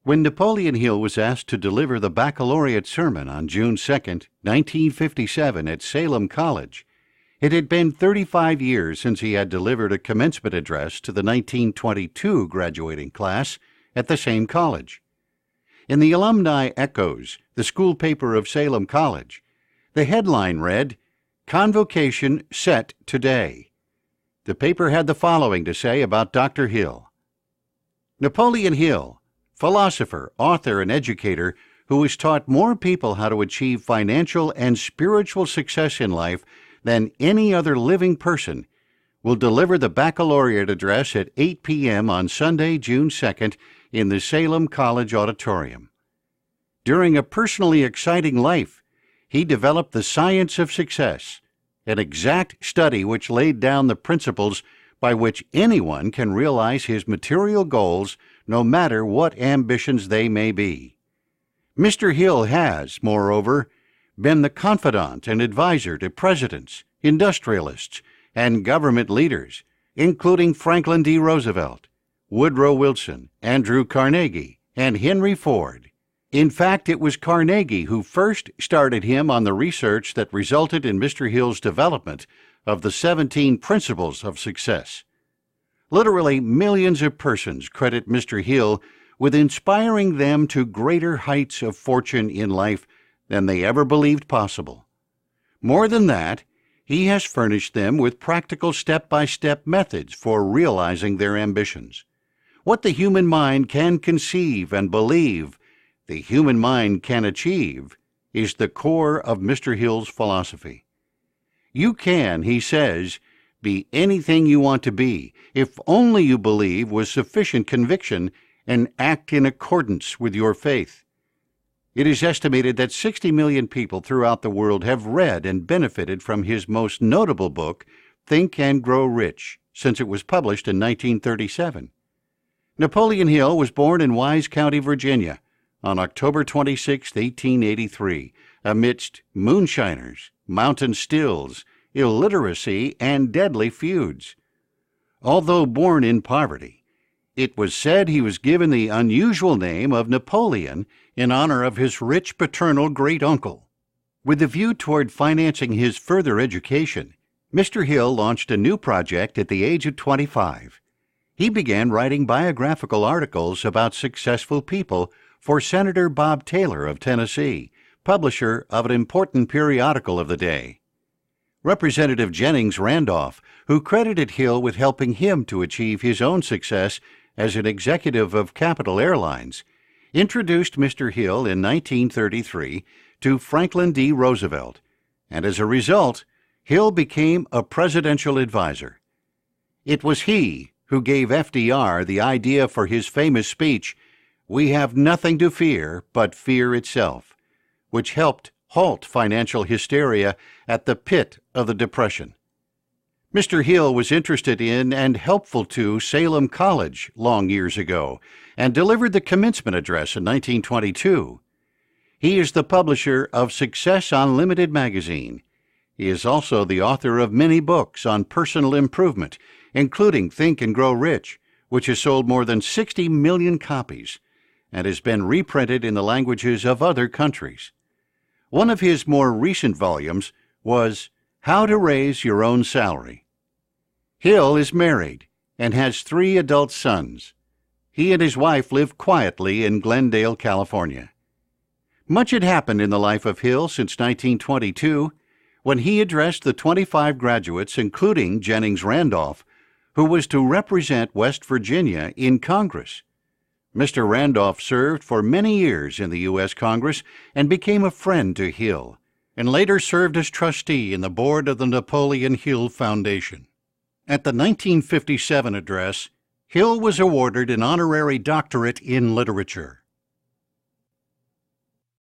When Napoleon Hill was asked to deliver the baccalaureate sermon on June 2, 1957 at Salem College, it had been 35 years since he had delivered a commencement address to the 1922 graduating class at the same college. In the Alumni Echoes, the school paper of Salem College, the headline read, "Convocation Set Today." The paper had the following to say about Dr. Hill. Napoleon Hill, philosopher, author, and educator who has taught more people how to achieve financial and spiritual success in life than any other living person, will deliver the baccalaureate address at 8 p.m. on Sunday, June 2nd, in the Salem College auditorium. During a personally exciting life, he developed the science of success, an exact study which laid down the principles by which anyone can realize his material goals, no matter what ambitions they may be. Mr. Hill has, moreover, been the confidant and advisor to presidents, industrialists, and government leaders, including Franklin D. Roosevelt, Woodrow Wilson, Andrew Carnegie, and Henry Ford. In fact, it was Carnegie who first started him on the research that resulted in Mr. Hill's development of the 17 Principles of Success. Literally millions of persons credit Mr. Hill with inspiring them to greater heights of fortune in life than they ever believed possible. More than that, he has furnished them with practical step-by-step methods for realizing their ambitions. What the human mind can conceive and believe the human mind can achieve is the core of Mr. Hill's philosophy. You can, he says, be anything you want to be if only you believe with sufficient conviction and act in accordance with your faith. It is estimated that 60 million people throughout the world have read and benefited from his most notable book, Think and Grow Rich, since it was published in 1937. Napoleon Hill was born in Wise County, Virginia, on October 26, 1883, amidst moonshiners, mountain stills, illiteracy, and deadly feuds. Although born in poverty, it was said he was given the unusual name of Napoleon in honor of his rich paternal great-uncle. With a view toward financing his further education, Mr. Hill launched a new project at the age of 25. He began writing biographical articles about successful people for Senator Bob Taylor of Tennessee, publisher of an important periodical of the day. Representative Jennings Randolph, who credited Hill with helping him to achieve his own success as an executive of Capital Airlines, introduced Mr. Hill in 1933 to Franklin D. Roosevelt, and as a result, Hill became a presidential advisor. It was he who gave FDR the idea for his famous speech, "We have nothing to fear but fear itself," which helped halt financial hysteria at the pit of the Depression. Mr. Hill was interested in and helpful to Salem College long years ago and delivered the commencement address in 1922. He is the publisher of Success Unlimited magazine. He is also the author of many books on personal improvement, including Think and Grow Rich, which has sold more than 60 million copies and has been reprinted in the languages of other countries. One of his more recent volumes was How to Raise Your Own Salary. Hill is married and has 3 adult sons. He and his wife live quietly in Glendale, California. Much had happened in the life of Hill since 1922, when he addressed the 25 graduates, including Jennings Randolph, who was to represent West Virginia in Congress. Mr. Randolph served for many years in the U.S. Congress and became a friend to Hill, and later served as trustee in the board of the Napoleon Hill Foundation. At the 1957 address, Hill was awarded an honorary doctorate in literature.